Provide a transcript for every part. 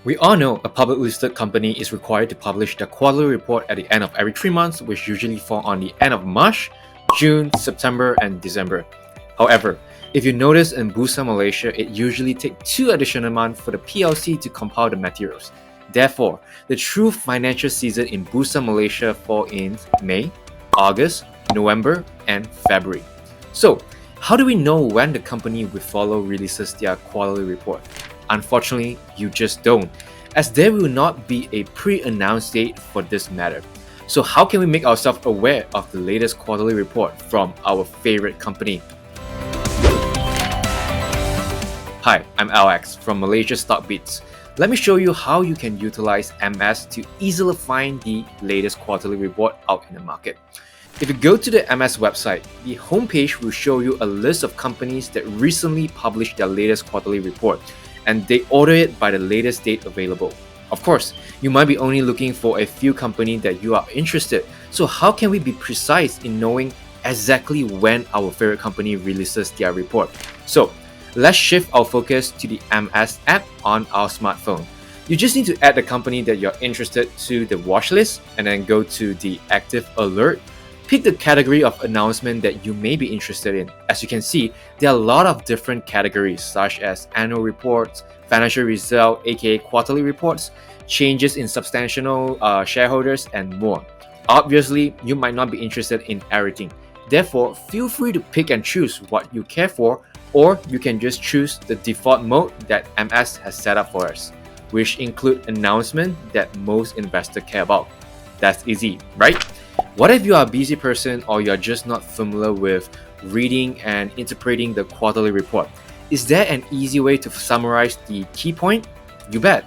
We all know a public listed company is required to publish their quarterly report at the end of every 3 months, which usually fall on the end of March, June, September, and December. However, if you notice in Bursa Malaysia, it usually takes 2 additional months for the PLC to compile the materials. Therefore, the true financial season in Bursa Malaysia fall in May, August, November, and February. So, how do we know when the company we follow releases their quarterly report? Unfortunately, you just don't, as there will not be a pre-announced date for this matter. So how can we make ourselves aware of the latest quarterly report from our favorite company? Hi, I'm Alex from malaysiastock.biz. Let me show you how you can utilize MS to easily find the latest quarterly report out in the market. If you go to the MS website, the homepage will show you a list of companies that recently published their latest quarterly report, and they order it by the latest date available. Of course, you might be only looking for a few companies that you are interested. So how can we be precise in knowing exactly when our favorite company releases their report? So let's shift our focus to the MS app on our smartphone. You just need to add the company that you're interested to the watch list and then go to the active alert. Pick the category of announcement that you may be interested in. As you can see, there are a lot of different categories such as annual reports, financial result aka quarterly reports, changes in substantial shareholders, and more. Obviously, you might not be interested in everything. Therefore, feel free to pick and choose what you care for, or you can just choose the default mode that MS has set up for us, which include announcements that most investors care about. That's easy, right? What if you are a busy person or you're just not familiar with reading and interpreting the quarterly report? Is there an easy way to summarize the key point? You bet.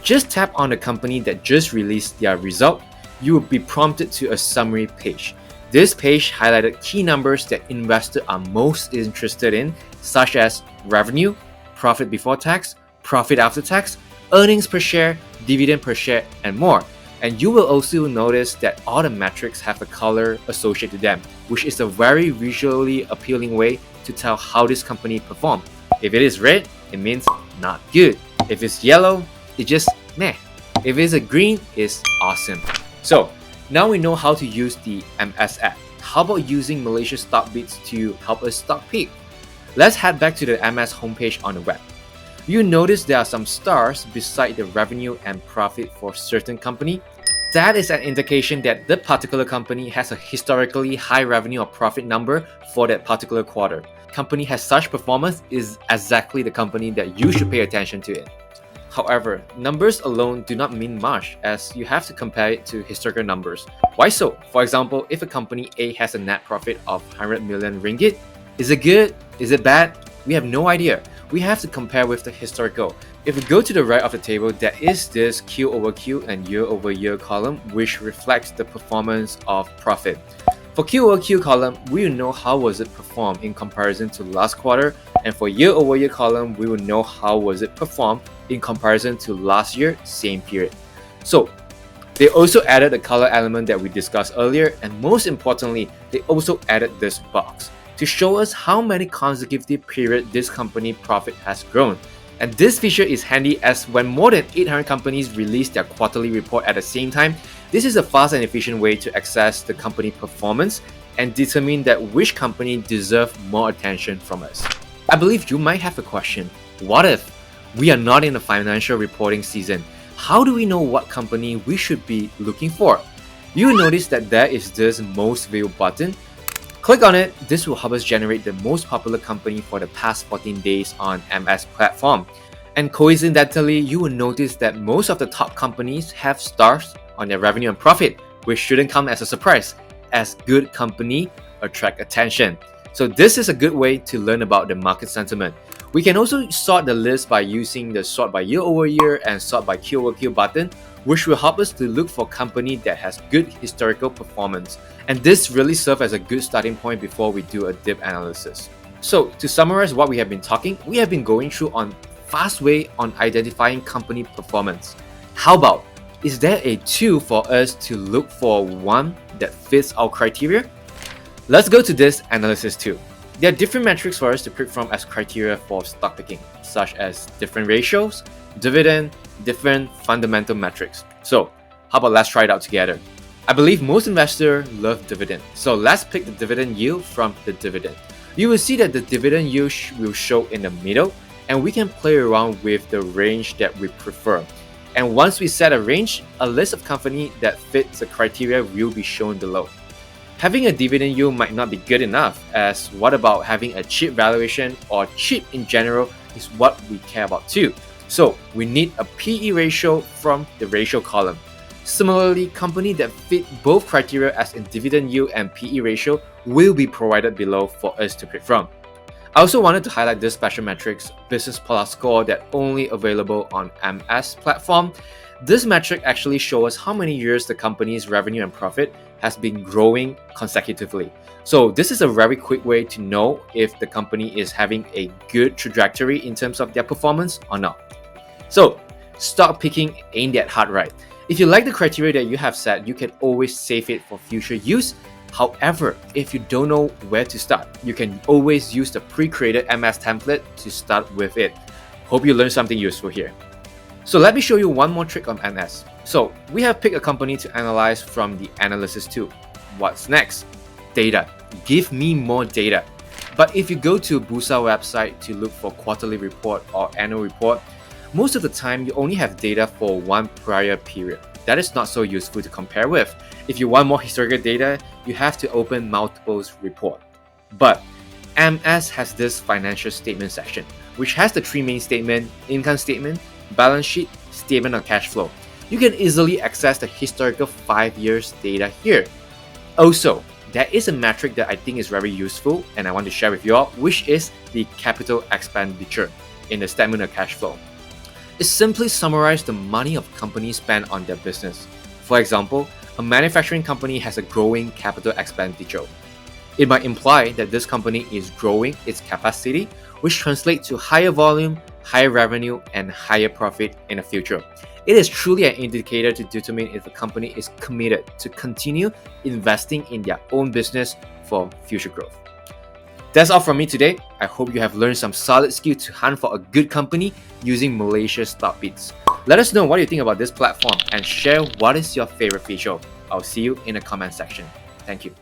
Just tap on the company that just released their result. You will be prompted to a summary page. This page highlighted key numbers that investors are most interested in, such as revenue, profit before tax, profit after tax, earnings per share, dividend per share, and more. And you will also notice that all the metrics have a color associated to them, which is a very visually appealing way to tell how this company performed. If it is red, it means not good. If it's yellow, it's just meh. If it's a green, it's awesome. So now we know how to use the MS app. How about using Malaysia Stock.biz to help us stock pick? Let's head back to the MS homepage on the web. You notice there are some stars beside the revenue and profit for certain company. That is an indication that the particular company has a historically high revenue or profit number for that particular quarter. Company has such performance is exactly the company that you should pay attention to it. However, numbers alone do not mean much, as you have to compare it to historical numbers. Why so? For example, if a company A has a net profit of 100 million ringgit, is it good? Is it bad? We have no idea. We have to compare with the historical. If we go to the right of the table, there is this Q over Q and year over year column, which reflects the performance of profit. For Q over Q column, we will know how was it performed in comparison to last quarter, and for year over year column, we will know how was it performed in comparison to last year, same period. So they also added the color element that we discussed earlier, and most importantly, they also added this box to show us how many consecutive periods this company profit has grown. And this feature is handy as when more than 800 companies release their quarterly report at the same time, this is a fast and efficient way to access the company performance and determine that which company deserves more attention from us. I believe you might have a question. What if we are not in the financial reporting season? How do we know what company we should be looking for? You will notice that there is this most viewed button. Click on it. This will help us generate the most popular company for the past 14 days on MS platform. And coincidentally, you will notice that most of the top companies have stars on their revenue and profit, which shouldn't come as a surprise, as good company attract attention. So this is a good way to learn about the market sentiment. We can also sort the list by using the sort by year over year and sort by Q over Q button, which will help us to look for company that has good historical performance. And this really serves as a good starting point before we do a dip analysis. So to summarize what we have been talking, we have been going through on fast way on identifying company performance. How about, is there a tool for us to look for one that fits our criteria? Let's go to this analysis tool. There are different metrics for us to pick from as criteria for stock picking, such as different ratios, dividend, different fundamental metrics. So how about let's try it out together? I believe most investors love dividend. So let's pick the dividend yield from the dividend. You will see that the dividend yield will show in the middle, and we can play around with the range that we prefer. And once we set a range, a list of companies that fits the criteria will be shown below. Having a dividend yield might not be good enough, as what about having a cheap valuation or cheap in general is what we care about too. So we need a PE ratio from the ratio column. Similarly, companies that fit both criteria as in dividend yield and PE ratio will be provided below for us to pick from. I also wanted to highlight this special metrics Business Plus score that only available on MS platform. This metric actually shows us how many years the company's revenue and profit has been growing consecutively. So this is a very quick way to know if the company is having a good trajectory in terms of their performance or not. So stock picking ain't that hard, right? If you like the criteria that you have set, you can always save it for future use. However, if you don't know where to start, you can always use the pre-created MS template to start with it. Hope you learned something useful here. So let me show you one more trick on MS. So we have picked a company to analyze from the analysis tool. What's next? Data. Give me more data. But if you go to Bursa website to look for quarterly report or annual report, most of the time you only have data for one prior period. That is not so useful to compare with. If you want more historical data, you have to open multiples report. But MS has this financial statement section, which has the three main statements: income statement, balance sheet, statement of cash flow. You can easily access the historical 5 years data here. Also, there is a metric that I think is very useful and I want to share with you all, which is the capital expenditure in the statement of cash flow. It simply summarizes the money of companies spend on their business. For example, a manufacturing company has a growing capital expenditure. It might imply that this company is growing its capacity, which translates to higher volume, higher revenue, and higher profit in the future. It is truly an indicator to determine if a company is committed to continue investing in their own business for future growth. That's all from me today. I hope you have learned some solid skills to hunt for a good company using malaysiastock.biz. Let us know what you think about this platform and share what is your favorite feature. I'll see you in the comment section. Thank you.